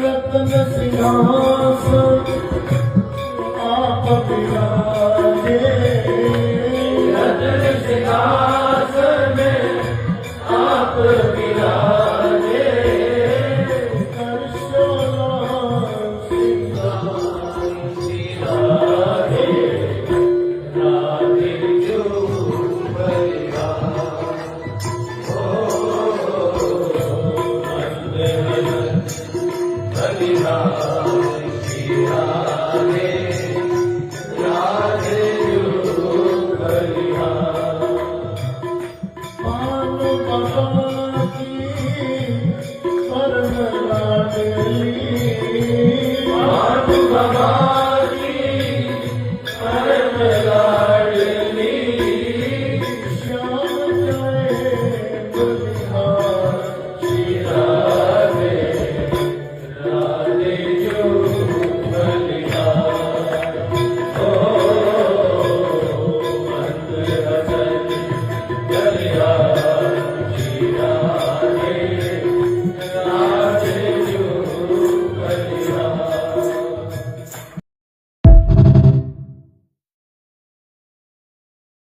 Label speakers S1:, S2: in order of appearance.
S1: रत्न सिंहासन आप विराजे, रत्न सिंहासन में आप विराजे, हर्षोल्लास सिंगार सिराजे, राधे जो बलिहार। Thank you.